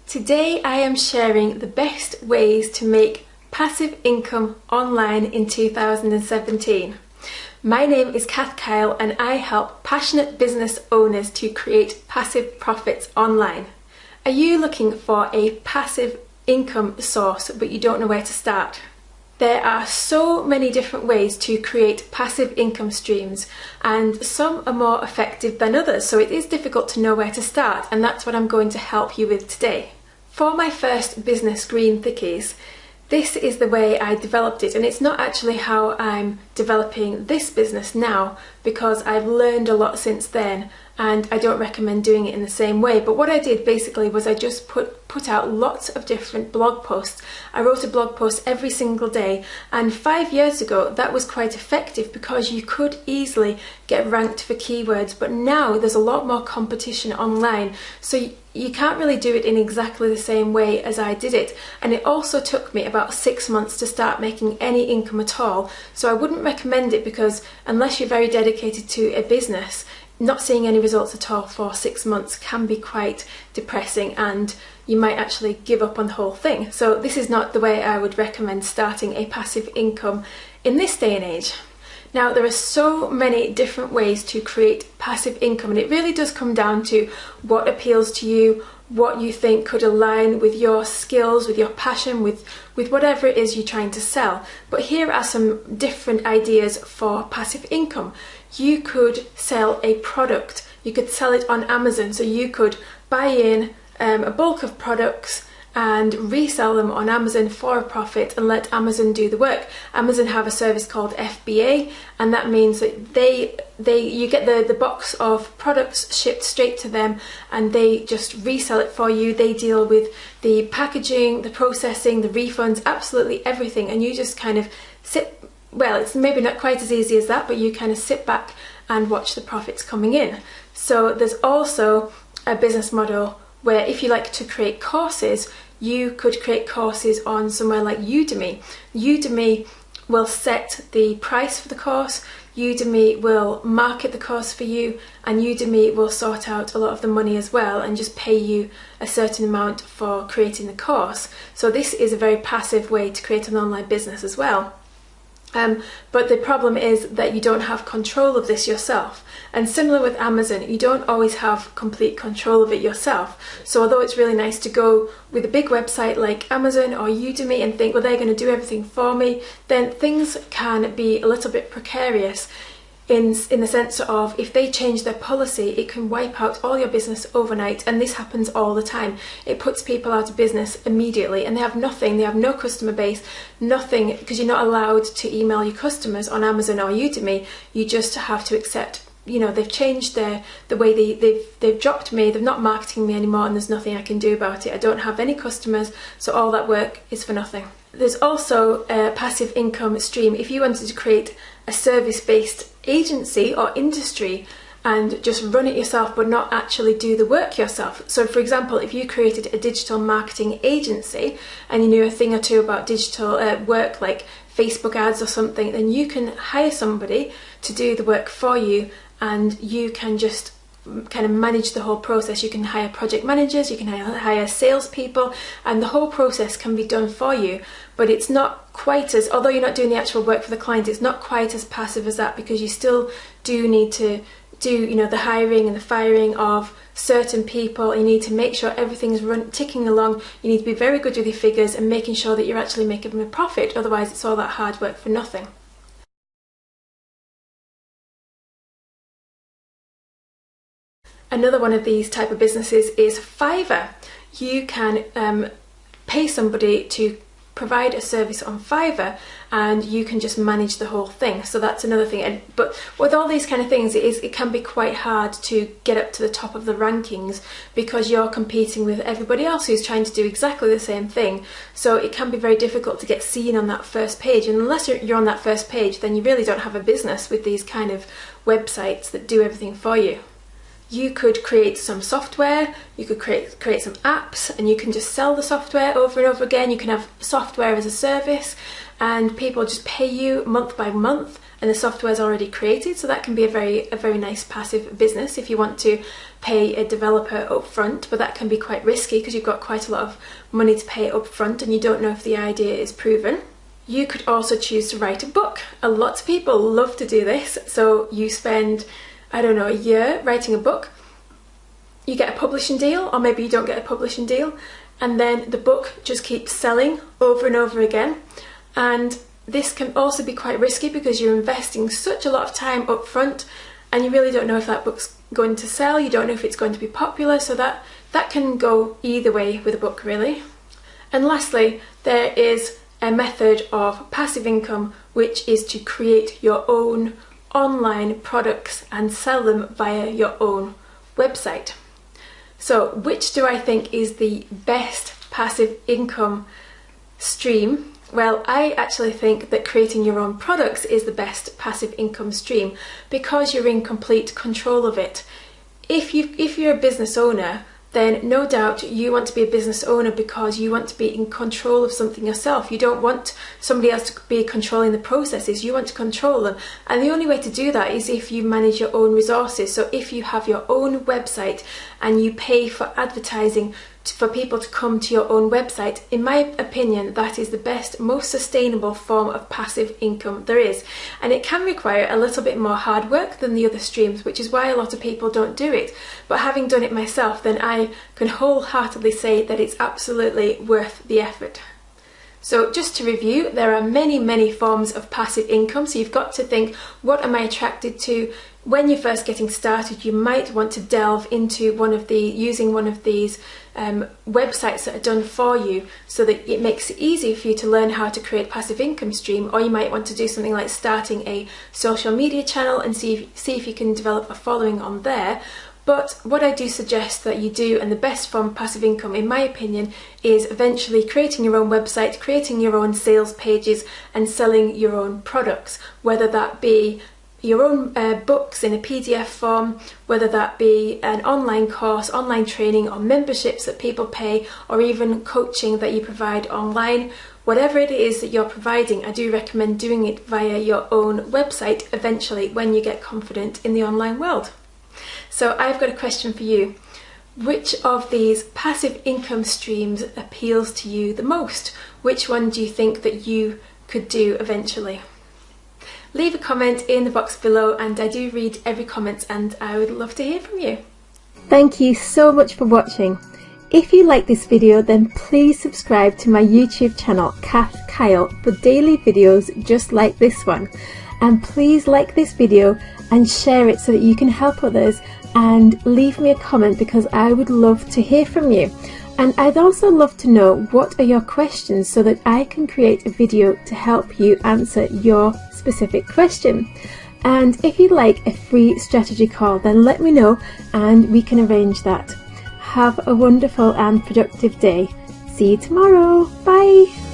Today I am sharing the best ways to make passive income online in 2017. My name is Kath Kyle and I help passionate business owners to create passive profits online. Are you looking for a passive income source but you don't know where to start? There are so many different ways to create passive income streams, and some are more effective than others, so it is difficult to know where to start, and that's what I'm going to help you with today. For my first business, Green Thickies, this is the way I developed it, and it's not actually how I'm developing this business now, because I've learned a lot since then and I don't recommend doing it in the same way. But what I did basically was I just put out lots of different blog posts. I wrote a blog post every single day, and 5 years ago that was quite effective because you could easily get ranked for keywords, but now there's a lot more competition online, so you can't really do it in exactly the same way as I did it. And it also took me about 6 months to start making any income at all, so I wouldn't recommend it, because unless you're very dedicated to a business, not seeing any results at all for 6 months can be quite depressing, and you might actually give up on the whole thing. So this is not the way I would recommend starting a passive income in this day and age. Now, there are so many different ways to create passive income, and it really does come down to what appeals to you, what you think could align with your skills, with your passion, with whatever it is you're trying to sell. But here are some different ideas for passive income. You could sell a product. You could sell it on Amazon, so you could buy in a bulk of products and resell them on Amazon for a profit and let Amazon do the work. Amazon have a service called FBA, and that means that you get the box of products shipped straight to them and they just resell it for you. They deal with the packaging, the processing, the refunds, absolutely everything, and you just kind of sit. Well, it's maybe not quite as easy as that, but you kind of sit back and watch the profits coming in. So there's also a business model where if you like to create courses, you could create courses on somewhere like Udemy. Udemy will set the price for the course, Udemy will market the course for you, and Udemy will sort out a lot of the money as well and just pay you a certain amount for creating the course. So this is a very passive way to create an online business as well. But the problem is that you don't have control of this yourself. And similar with Amazon, you don't always have complete control of it yourself. So although it's really nice to go with a big website like Amazon or Udemy and think, well, they're going to do everything for me, then things can be a little bit precarious in the sense of, if they change their policy, it can wipe out all your business overnight, and this happens all the time. It puts people out of business immediately, and they have nothing, they have no customer base, nothing, because you're not allowed to email your customers on Amazon or Udemy. You just have to accept, they've changed the way they've dropped me, they're not marketing me anymore, and there's nothing I can do about it. I don't have any customers, so all that work is for nothing. There's also a passive income stream if you wanted to create a service-based agency or industry and just run it yourself but not actually do the work yourself. So for example, if you created a digital marketing agency and you knew a thing or two about digital work like Facebook ads or something, then you can hire somebody to do the work for you, and you can just kind of manage the whole process. You can hire project managers, you can hire salespeople, and the whole process can be done for you. But it's not quite as, although you're not doing the actual work for the client, it's not quite as passive as that, because you still do need to do the hiring and the firing of certain people. You need to make sure everything's ticking along. You need to be very good with your figures and making sure that you're actually making a profit, otherwise it's all that hard work for nothing. Another one of these type of businesses is Fiverr. You can pay somebody to provide a service on Fiverr, and you can just manage the whole thing. So that's another thing. But with all these kind of things, it can be quite hard to get up to the top of the rankings, because you're competing with everybody else who's trying to do exactly the same thing. So it can be very difficult to get seen on that first page, and unless you're on that first page, then you really don't have a business with these kind of websites that do everything for you. You could create some software, you could create some apps, and you can just sell the software over and over again. You can have software as a service, and people just pay you month by month, and the software is already created, so that can be a very nice passive business if you want to pay a developer up front, but that can be quite risky because you've got quite a lot of money to pay up front and you don't know if the idea is proven. You could also choose to write a book. A lot of people love to do this, so you spend, I don't know, a year writing a book, you get a publishing deal, or maybe you don't get a publishing deal, and then the book just keeps selling over and over again. And this can also be quite risky because you're investing such a lot of time up front and you really don't know if that book's going to sell, you don't know if it's going to be popular, so that can go either way with a book really. And lastly, there is a method of passive income, which is to create your own online products and sell them via your own website. So which do I think is the best passive income stream? Well, I actually think that creating your own products is the best passive income stream because you're in complete control of it. If you're a business owner, then no doubt you want to be a business owner because you want to be in control of something yourself. You don't want somebody else to be controlling the processes, you want to control them. And the only way to do that is if you manage your own resources. So if you have your own website and you pay for advertising for people to come to your own website, in my opinion, that is the best, most sustainable form of passive income there is. And it can require a little bit more hard work than the other streams, which is why a lot of people don't do it. But having done it myself, then I can wholeheartedly say that it's absolutely worth the effort. So just to review, there are many forms of passive income, so you've got to think, what am I attracted to? When you're first getting started, you might want to delve into using one of these websites that are done for you so that it makes it easy for you to learn how to create passive income stream. Or you might want to do something like starting a social media channel and see if you can develop a following on there. But what I do suggest that you do, and the best form of passive income in my opinion, is eventually creating your own website, creating your own sales pages and selling your own products, whether that be your own books in a PDF form, whether that be an online course, online training, or memberships that people pay, or even coaching that you provide online. Whatever it is that you're providing, I do recommend doing it via your own website eventually when you get confident in the online world. So I've got a question for you. Which of these passive income streams appeals to you the most? Which one do you think that you could do eventually? Leave a comment in the box below, and I do read every comment and I would love to hear from you. Thank you so much for watching. If you like this video, then please subscribe to my YouTube channel, Kath Kyle, for daily videos just like this one. And please like this video and share it so that you can help others, and leave me a comment because I would love to hear from you. And I'd also love to know, what are your questions so that I can create a video to help you answer your specific question. And if you'd like a free strategy call, then let me know and we can arrange that. Have a wonderful and productive day. See you tomorrow. Bye.